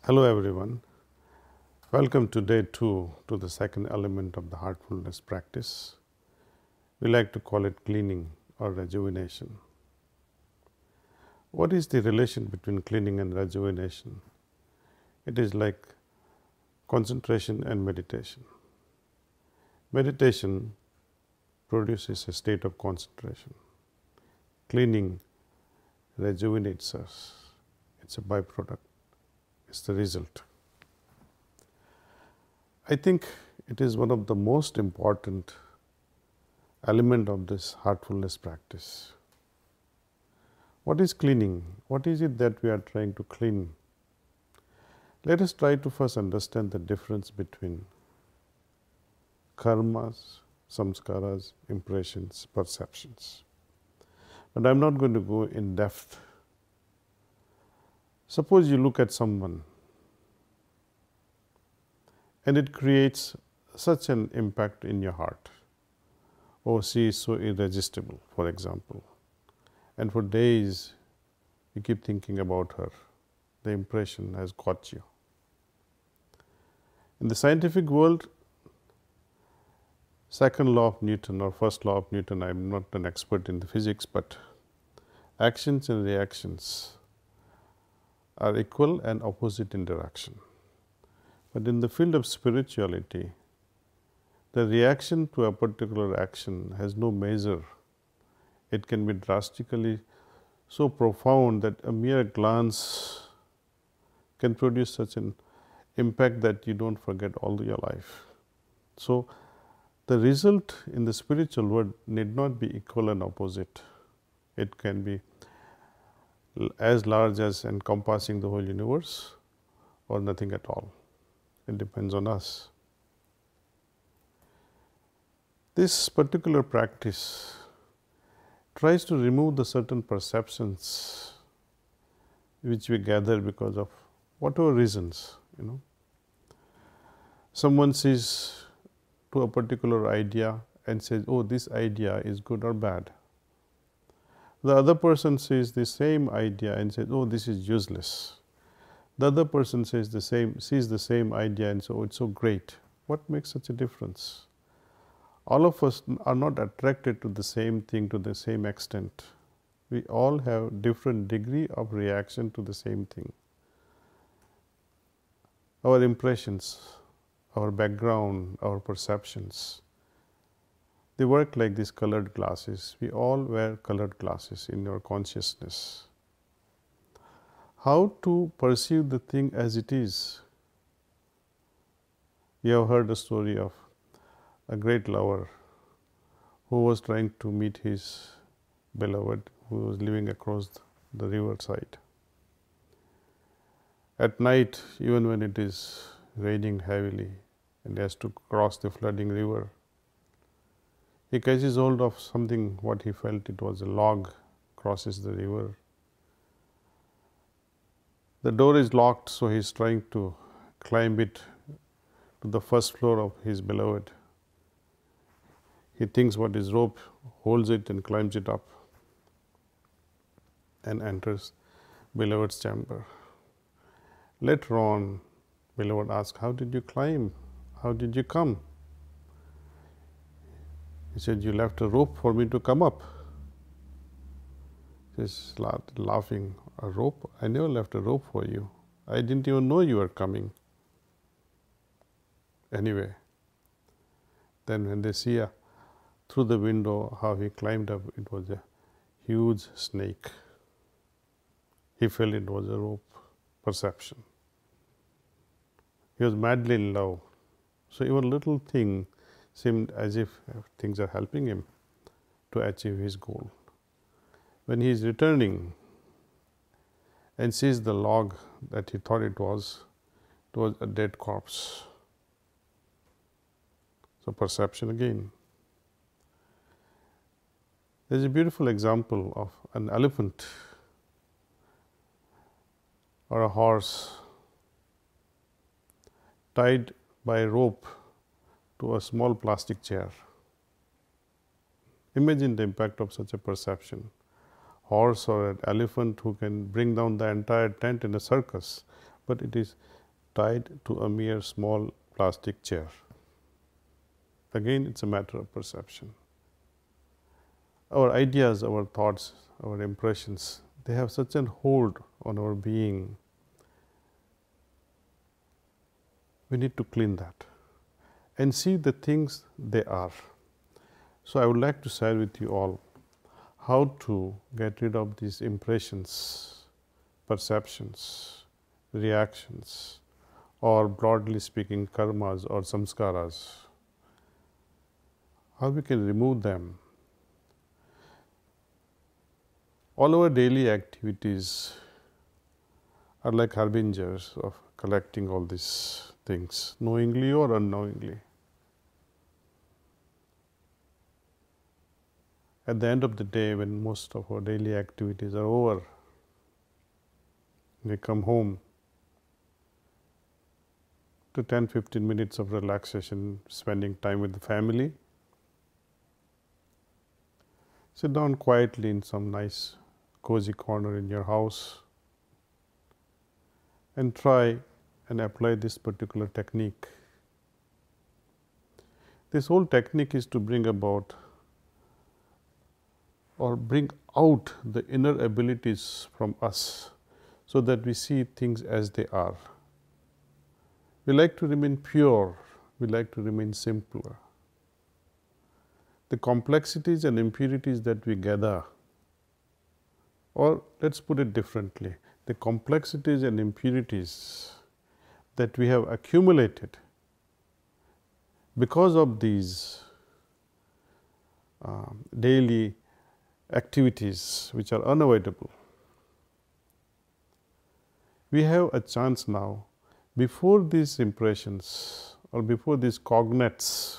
Hello everyone, welcome to day 2 to the second element of the heartfulness practice. We like to call it cleaning or rejuvenation. What is the relation between cleaning and rejuvenation? It is like concentration and meditation. Meditation produces a state of concentration. Cleaning rejuvenates us. It's a byproduct. It's the result. I think it is one of the most important element of this heartfulness practice. What is cleaning? What is it that we are trying to clean? Let us try to first understand the difference between karmas, samskaras, impressions, perceptions. But I am not going to go in depth. Suppose you look at someone and it creates such an impact in your heart. Oh, she is so irresistible, for example. And for days you keep thinking about her. The impression has got you. In the scientific world, second law of Newton or first law of Newton, I am not an expert in the physics, but actions and reactions are equal and opposite in direction. But in the field of spirituality, the reaction to a particular action has no measure. It can be drastically so profound that a mere glance can produce such an impact that you don't forget all your life. So, the result in the spiritual world need not be equal and opposite. It can be as large as encompassing the whole universe or nothing at all. It depends on us. This particular practice tries to remove the certain perceptions which we gather because of whatever reasons, Someone sees to a particular idea and says, oh, this idea is good or bad. The other person sees the same idea and says, oh, this is useless. The other person sees the same idea and so, oh, it's so great. What makes such a difference? All of us are not attracted to the same thing to the same extent. We all have different degree of reaction to the same thing. Our impressions, our background, our perceptions, they work like these colored glasses. We all wear colored glasses in your consciousness. How to perceive the thing as it is? You have heard the story of a great lover who was trying to meet his beloved who was living across the riverside. At night, even when it is raining heavily and he has to cross the flooding river, he catches hold of something, what he felt it was a log, crosses the river. The door is locked, so he is trying to climb it to the first floor of his beloved. He thinks what is rope, holds it and climbs it up and enters beloved's chamber. Later on, beloved asks, how did you climb? How did you come? He said, you left a rope for me to come up. He started laughing. A rope? I never left a rope for you. I didn't even know you were coming. Anyway, then when they see through the window how he climbed up, it was a huge snake. He felt it was a rope. Perception. He was madly in love. So even little thing seemed as if things are helping him to achieve his goal. When he is returning and sees the log that he thought it was a dead corpse. So perception again. There is a beautiful example of an elephant or a horse tied by a rope to a small plastic chair. Imagine the impact of such a perception. Horse or an elephant who can bring down the entire tent in a circus but it is tied to a mere small plastic chair. Again, it is a matter of perception. Our ideas, our thoughts, our impressions, they have such a hold on our being. We need to clean that and see the things they are. So, I would like to share with you all how to get rid of these impressions, perceptions, reactions, or broadly speaking karmas or samskaras, how we can remove them. All our daily activities are like harbingers of collecting all these things, knowingly or unknowingly. At the end of the day, when most of our daily activities are over, we come home to 10-15 minutes of relaxation, spending time with the family. Sit down quietly in some nice cozy corner in your house and try and apply this particular technique. This whole technique is to bring about or bring out the inner abilities from us, so that we see things as they are. We like to remain pure, we like to remain simpler. The complexities and impurities that we gather, or let us put it differently, the complexities and impurities that we have accumulated because of these daily activities which are unavoidable. We have a chance now, before these impressions or before these cognates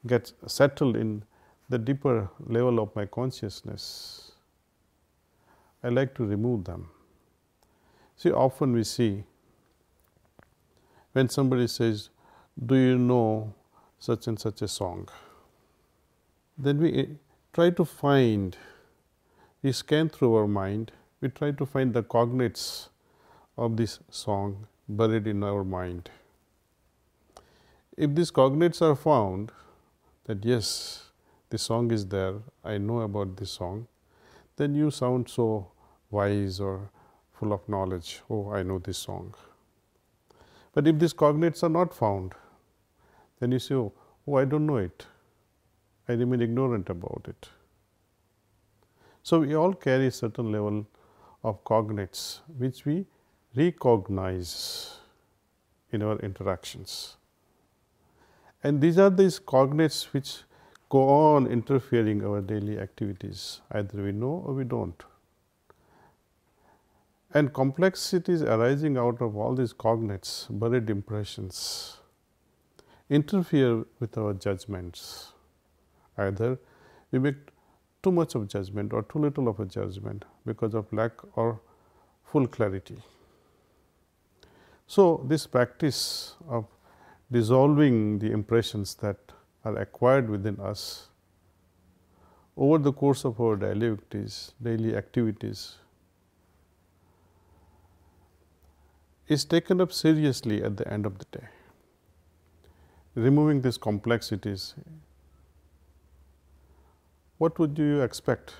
get settled in the deeper level of my consciousness, I like to remove them. See, often we see when somebody says, do you know such and such a song? Then we try to find, we scan through our mind, we try to find the cognates of this song buried in our mind. If these cognates are found, that yes, the song is there, I know about this song, then you sound so wise or full of knowledge, oh, I know this song. But if these cognates are not found, then you say, oh, I don't know it, I remain ignorant about it. So, we all carry a certain level of cognates which we recognize in our interactions. And these are these cognates which go on interfering our daily activities, either we know or we don't. And complexities arising out of all these cognates, buried impressions, interfere with our judgments. Either we make too much of judgment or too little of a judgment because of lack or full clarity. So, this practice of dissolving the impressions that are acquired within us over the course of our daily activities is taken up seriously at the end of the day. Removing these complexities, what would you expect?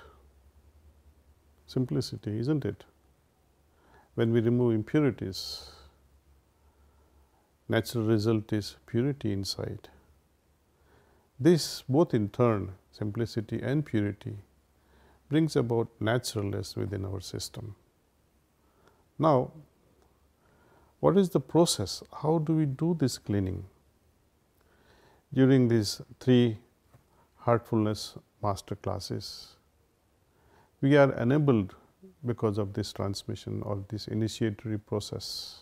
Simplicity, isn't it? When we remove impurities, natural result is purity inside. This both in turn, simplicity and purity, brings about naturalness within our system. Now, what is the process? How do we do this cleaning? During these 3 heartfulness master classes, we are enabled because of this transmission or this initiatory process.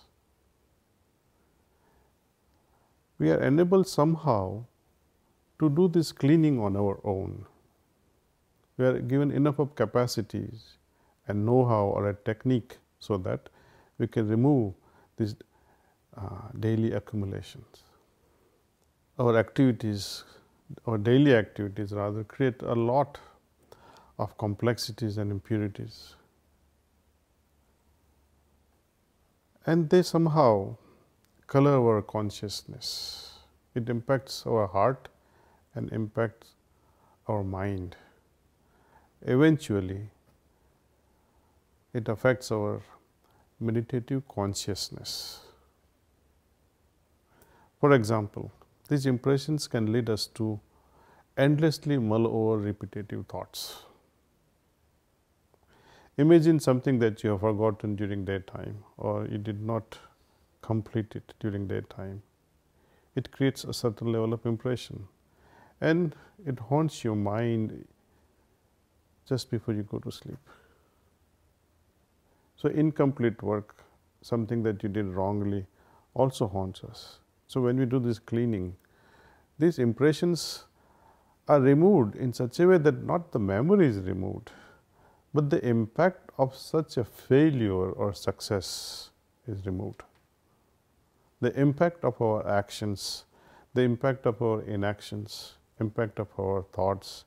We are enabled somehow to do this cleaning on our own. We are given enough of capacities and know-how or a technique so that we can remove these daily accumulations. Our activities, our daily activities rather, create a lot of complexities and impurities. and they somehow color our consciousness. It impacts our heart and impacts our mind. Eventually, it affects our meditative consciousness. For example, these impressions can lead us to endlessly mull over repetitive thoughts. Imagine something that you have forgotten during daytime or you did not complete it during daytime. It creates a certain level of impression and it haunts your mind just before you go to sleep. So, incomplete work, something that you did wrongly, also haunts us. So, when we do this cleaning, these impressions are removed in such a way that not the memory is removed, but the impact of such a failure or success is removed. The impact of our actions, the impact of our inactions, impact of our thoughts,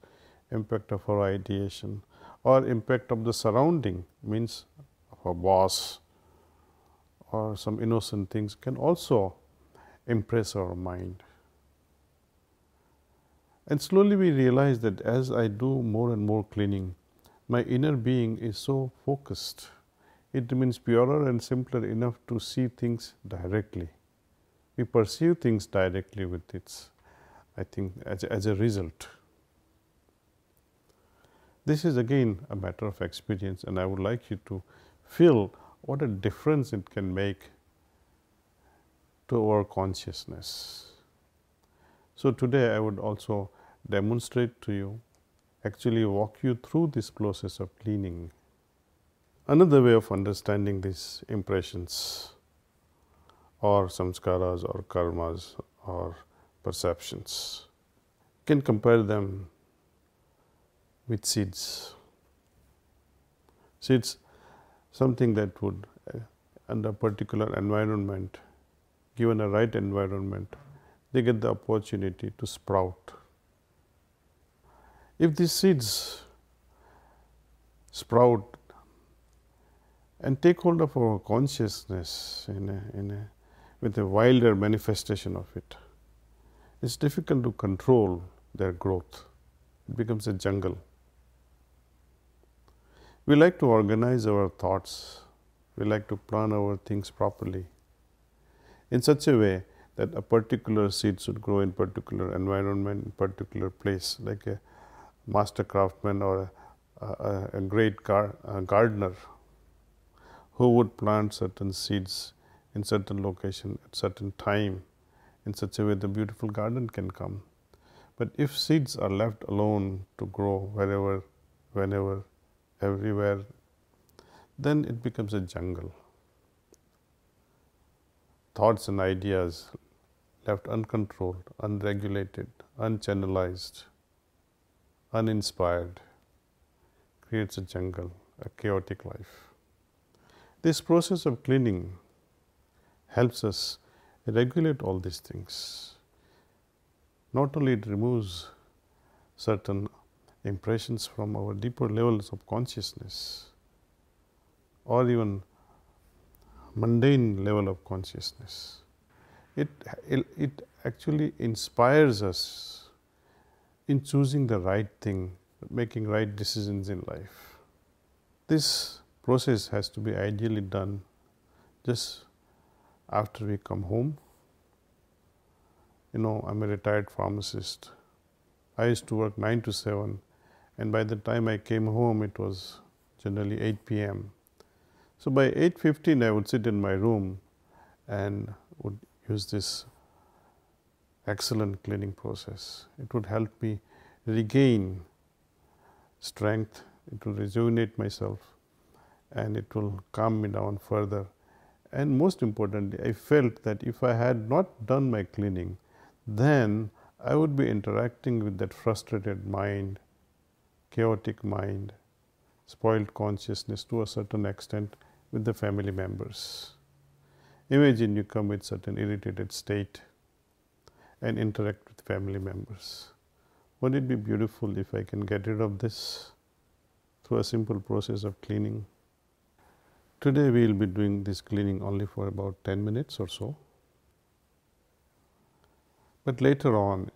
impact of our ideation, or impact of the surrounding, means of a boss or some innocent things, can also impress our mind. And slowly we realize that as I do more and more cleaning, my inner being is so focused. It remains purer and simpler enough to see things directly. We perceive things directly with its, I think, as a result. This is again a matter of experience, and I would like you to feel what a difference it can make to our consciousness. So, today I would also demonstrate to you, actually walk you through this process of cleaning. Another way of understanding these impressions or samskaras or karmas or perceptions, can compare them with seeds. Seeds, something that would, under a particular environment, given a right environment, they get the opportunity to sprout. If these seeds sprout and take hold of our consciousness with a wilder manifestation of it, it's difficult to control their growth. It becomes a jungle. We like to organize our thoughts. We like to plan our things properly in such a way that a particular seed should grow in particular environment, particular place, like a master craftsman or a great gardener who would plant certain seeds in certain location at certain time, in such a way the beautiful garden can come. But if seeds are left alone to grow wherever, whenever, everywhere, then it becomes a jungle. Thoughts and ideas left uncontrolled, unregulated, unchannelized, uninspired, creates a jungle, a chaotic life. This process of cleaning helps us regulate all these things. Not only it removes certain impressions from our deeper levels of consciousness or even mundane level of consciousness, it actually inspires us in choosing the right thing, making right decisions in life. This process has to be ideally done just after we come home. You know, I'm a retired pharmacist. I used to work 9 to 7, and by the time I came home, it was generally 8 p.m. So by 8:15, I would sit in my room and would use this excellent cleaning process. It would help me regain strength, it will rejuvenate myself, and it will calm me down further. And most importantly, I felt that if I had not done my cleaning, then I would be interacting with that frustrated mind, chaotic mind, spoiled consciousness to a certain extent with the family members. Imagine you come with certain irritated state and interact with family members. Wouldn't it be beautiful if I can get rid of this through a simple process of cleaning? Today we will be doing this cleaning only for about 10 minutes or so. But later on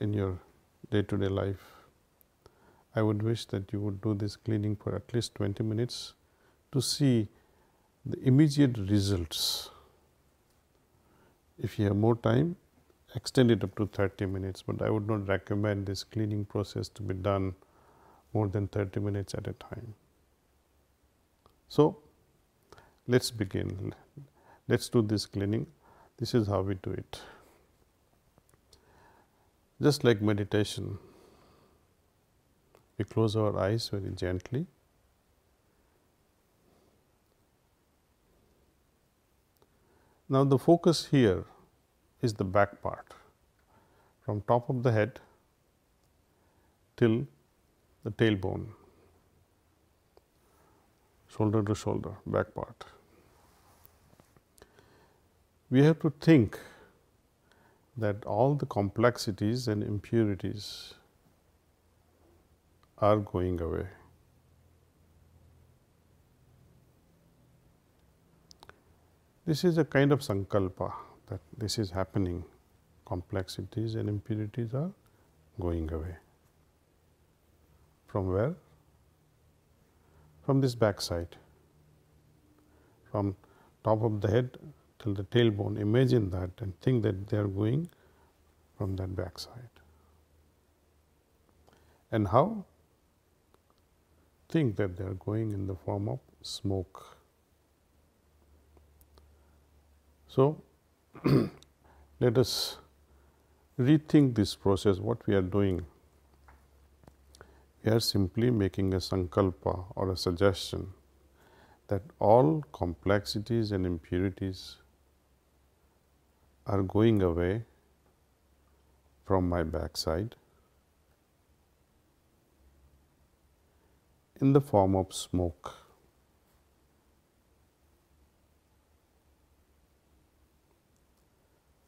in your day-to-day life, I would wish that you would do this cleaning for at least 20 minutes to see the immediate results. If you have more time, extend it up to 30 minutes, but I would not recommend this cleaning process to be done more than 30 minutes at a time. So, let us begin. Let us do this cleaning. This is how we do it. Just like meditation, we close our eyes very gently. Now, the focus here is the back part, from top of the head till the tailbone, shoulder to shoulder, back part. We have to think that all the complexities and impurities are going away. This is a kind of sankalpa that this is happening. Complexities and impurities are going away. From where? From this back side. From top of the head till the tailbone. Imagine that and think that they are going from that back side. And how? Think that they are going in the form of smoke. So, let us rethink this process, what we are doing. We are simply making a sankalpa or a suggestion that all complexities and impurities are going away from my backside in the form of smoke.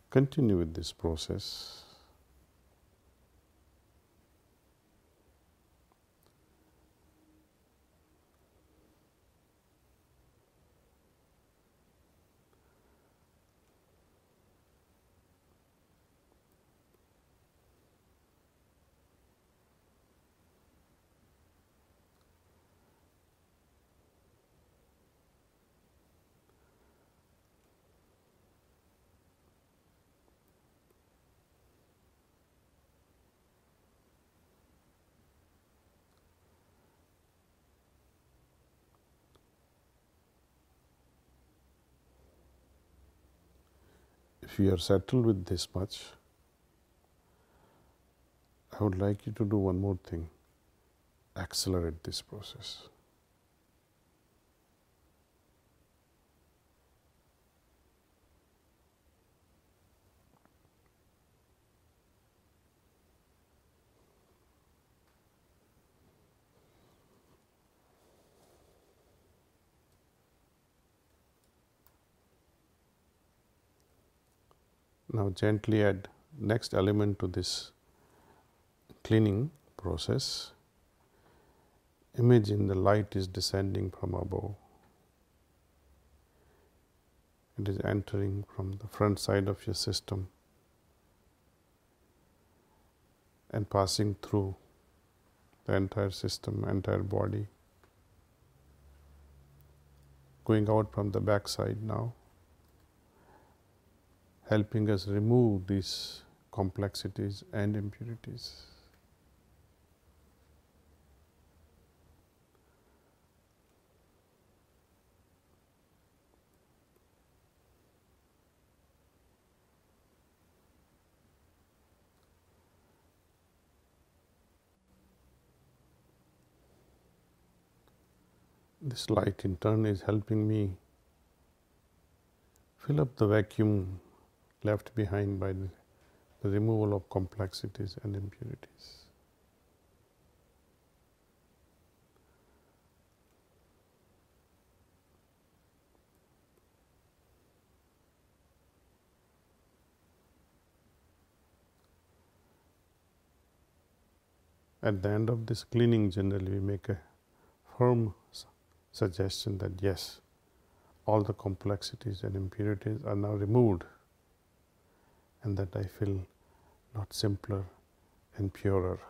Continue with this process. If you are settled with this much, I would like you to do one more thing. Accelerate this process. Now, gently add next element to this cleaning process. Imagine the light is descending from above. It is entering from the front side of your system and passing through the entire system, entire body, going out from the back side now, helping us remove these complexities and impurities. This light in turn is helping me fill up the vacuum left behind by the removal of complexities and impurities. At the end of this cleaning, generally we make a firm suggestion that yes, all the complexities and impurities are now removed, and that I feel not simpler and purer.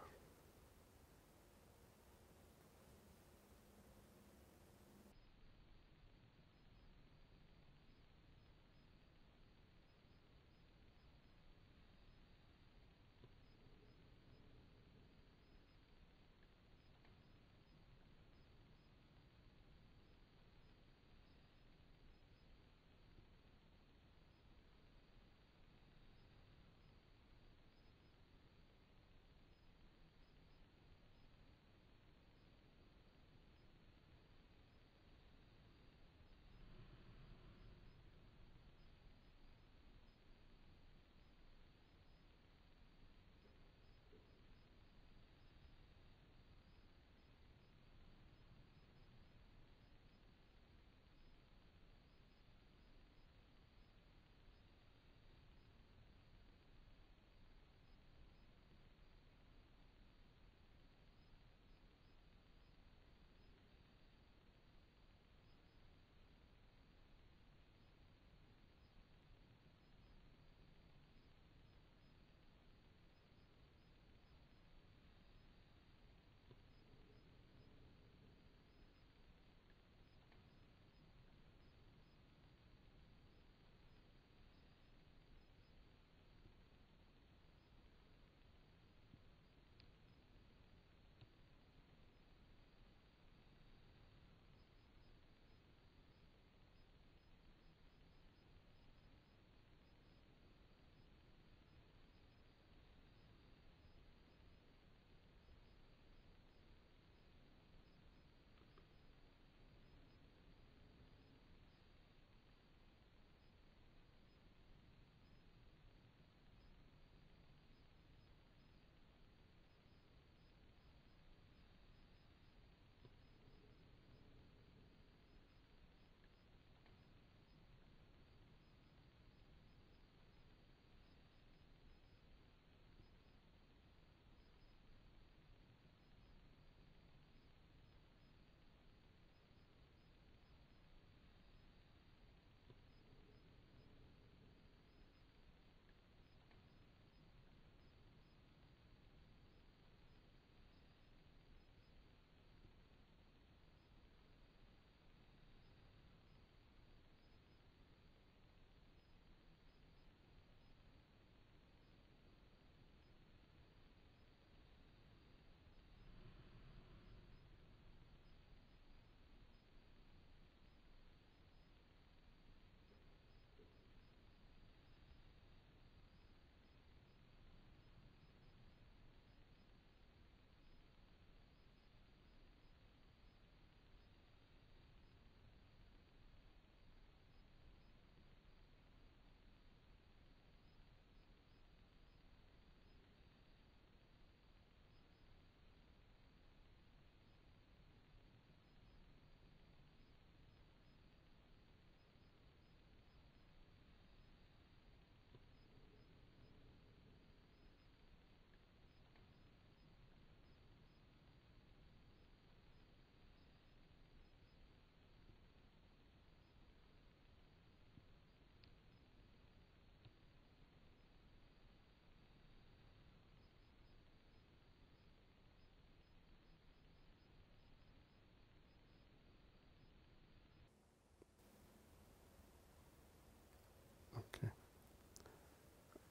Okay.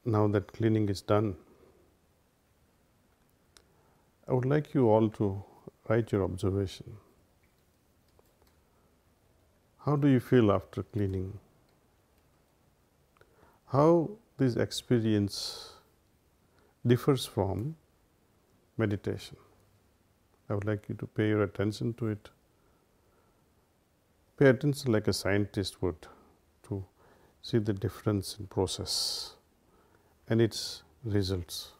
Now that cleaning is done, I would like you all to write your observation. How do you feel after cleaning? How this experience differs from meditation? I would like you to pay your attention to it. Pay attention like a scientist would to see the difference in process and its results.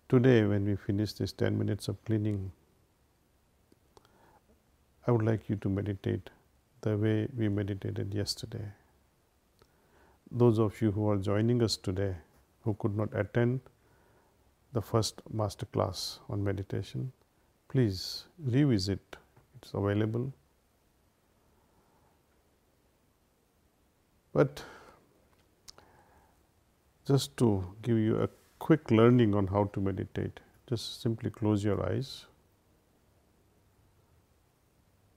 Today, when we finish this 10 minutes of cleaning, I would like you to meditate the way we meditated yesterday. Those of you who are joining us today who could not attend the first master class on meditation, please revisit. it's available. But just to give you a quick learning on how to meditate, just simply close your eyes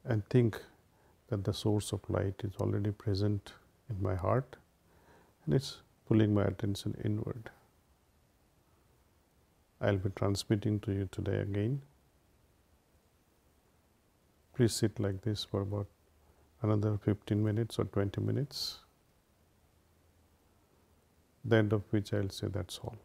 and think that the source of light is already present in my heart and it's pulling my attention inward. I'll be transmitting to you today again. Please sit like this for about another 15 minutes or 20 minutes, the end of which I'll say that's all.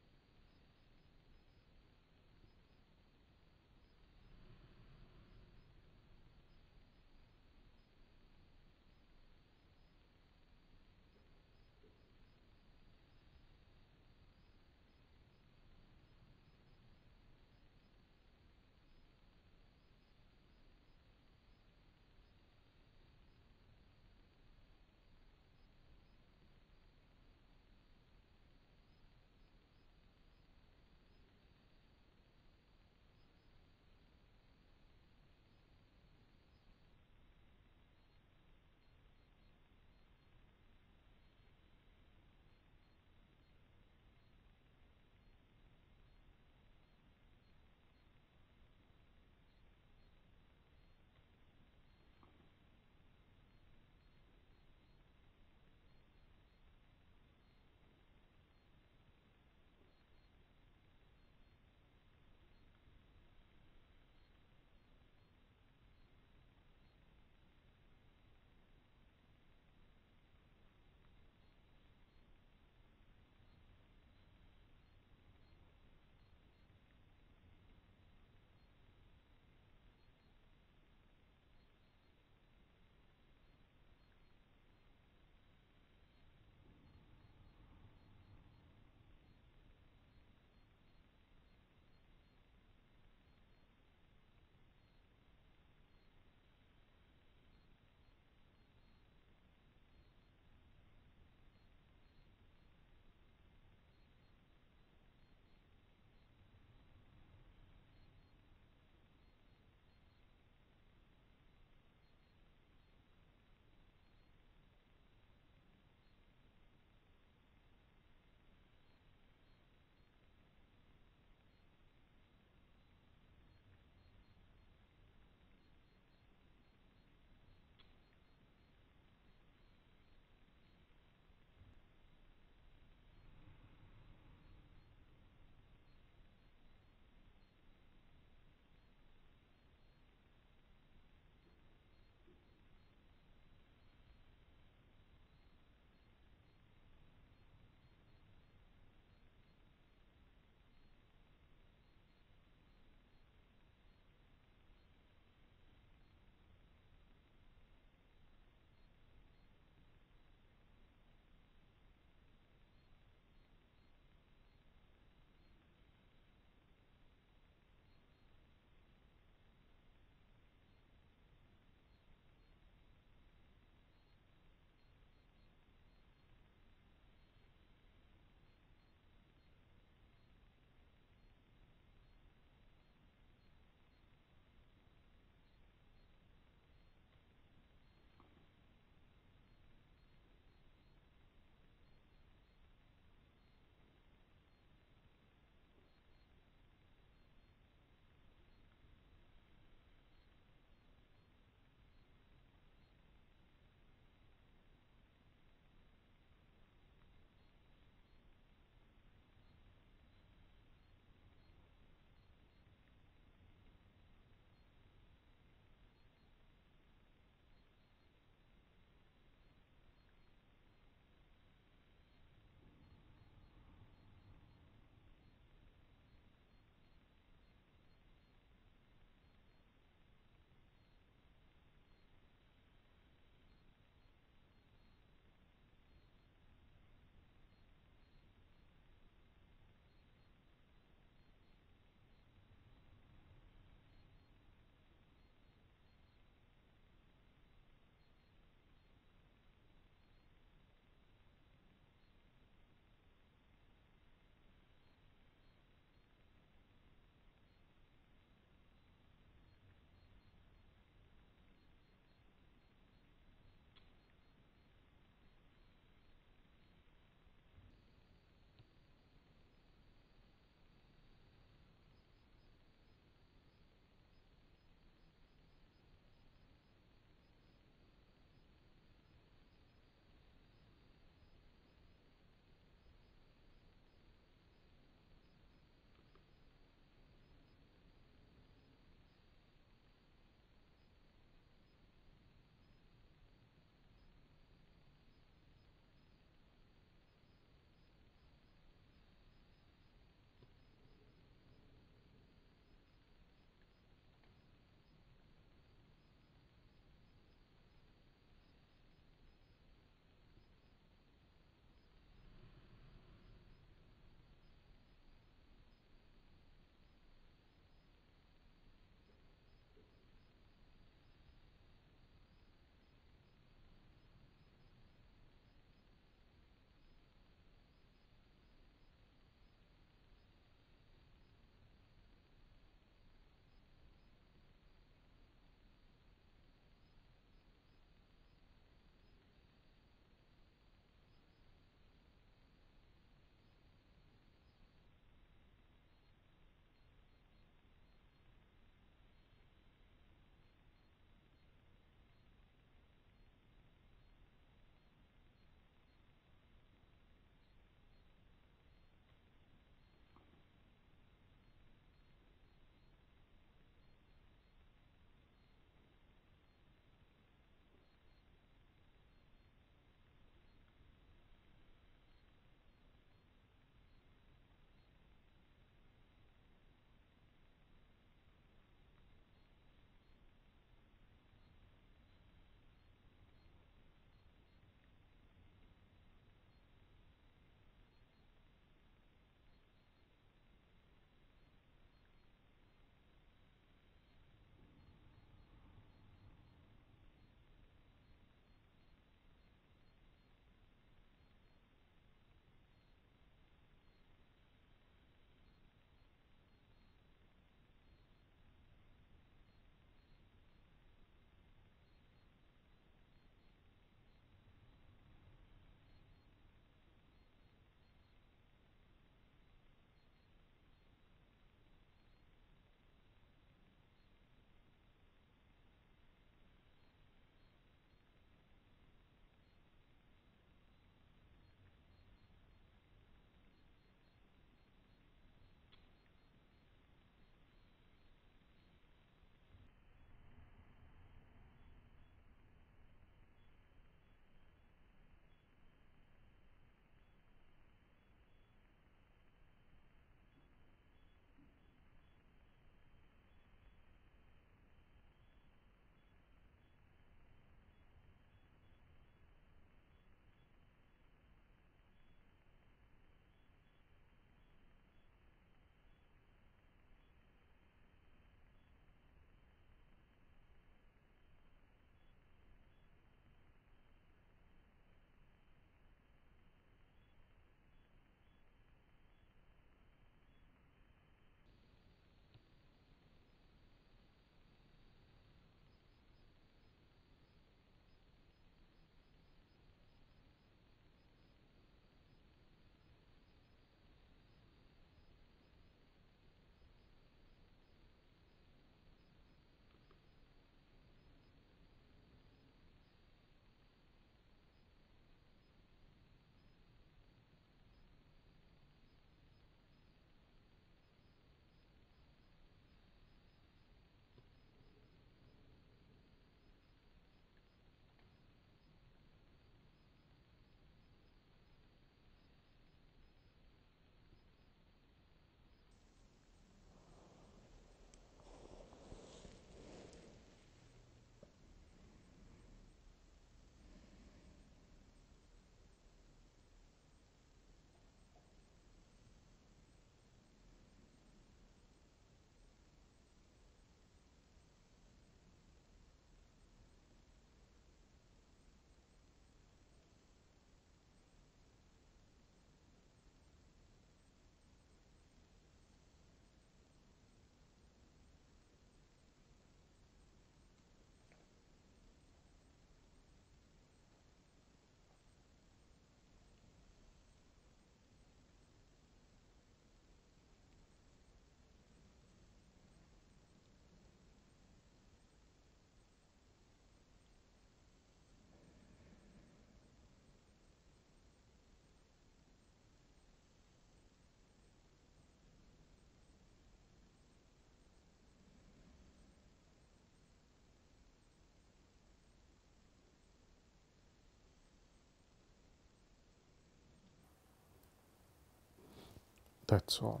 That's all.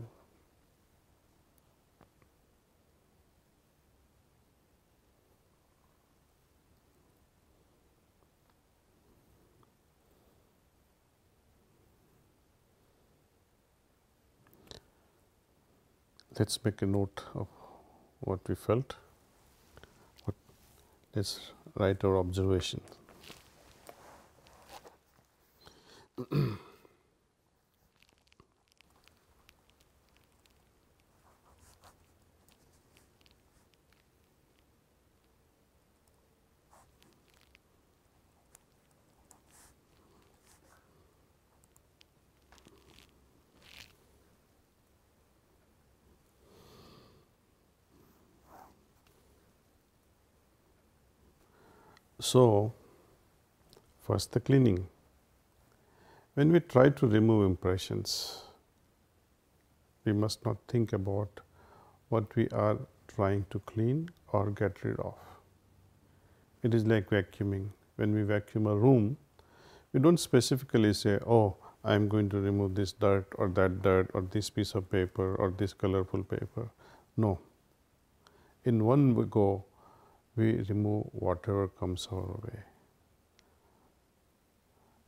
Let's make a note of what we felt. Let's write our observation. So, first the cleaning. When we try to remove impressions, we must not think about what we are trying to clean or get rid of. It is like vacuuming. When we vacuum a room, we don't specifically say, oh, I am going to remove this dirt or this piece of paper or this colorful paper. No. In one go, we remove whatever comes our way.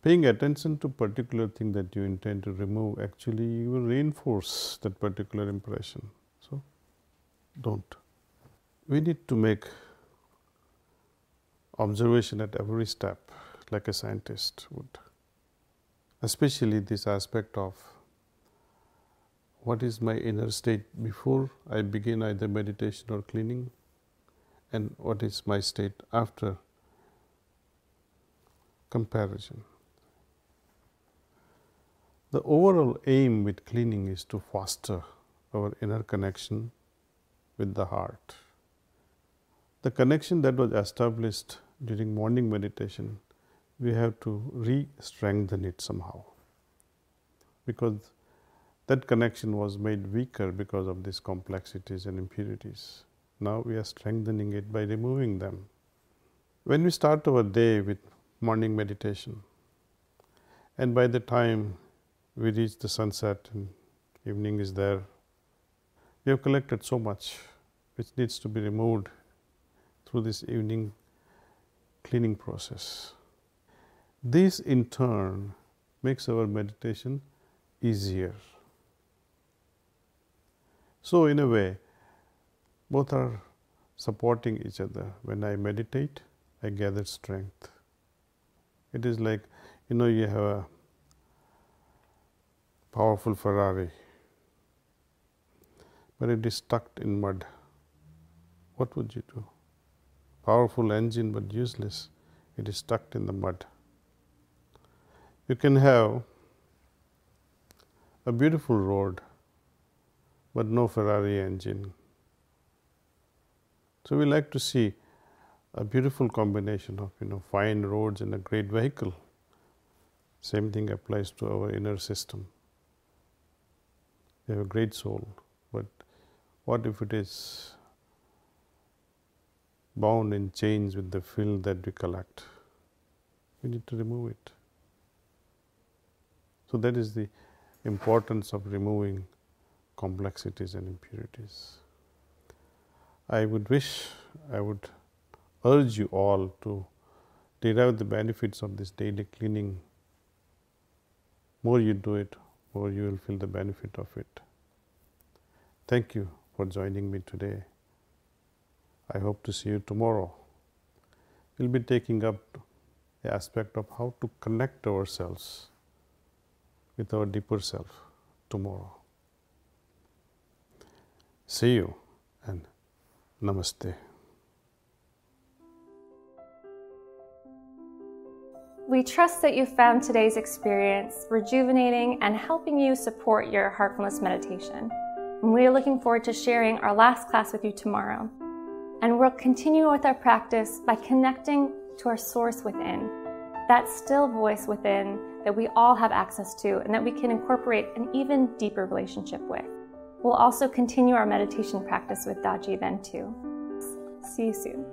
Paying attention to particular thing that you intend to remove, actually you will reinforce that particular impression. So, don't. We need to make observation at every step, like a scientist would. Especially this aspect of what is my inner state before I begin either meditation or cleaning, and what is my state after comparison. The overall aim with cleaning is to foster our inner connection with the heart. The connection that was established during morning meditation, we have to re-strengthen it somehow, because that connection was made weaker because of these complexities and impurities. Now we are strengthening it by removing them. When we start our day with morning meditation, and by the time we reach the sunset and evening is there, we have collected so much which needs to be removed through this evening cleaning process. This in turn makes our meditation easier. So in a way, both are supporting each other. When I meditate, I gather strength. It is like, you have a powerful Ferrari, but it is stuck in mud. What would you do? Powerful engine, but useless. It is stuck in the mud. You can have a beautiful road, but no Ferrari engine. So we like to see a beautiful combination of fine roads and a great vehicle. Same thing applies to our inner system. We have a great soul, but what if it is bound in chains with the filth that we collect? We need to remove it. So that is the importance of removing complexities and impurities. I would urge you all to derive the benefits of this daily cleaning. More you do it, more you will feel the benefit of it. Thank you for joining me today. I hope to see you tomorrow. We will be taking up the aspect of how to connect ourselves with our deeper self tomorrow. See you and Namaste. We trust that you found today's experience rejuvenating and helping you support your heartfulness meditation. And we are looking forward to sharing our last class with you tomorrow. And we'll continue with our practice by connecting to our source within, that still voice within that we all have access to and that we can incorporate an even deeper relationship with. We'll also continue our meditation practice with Daji then too. See you soon.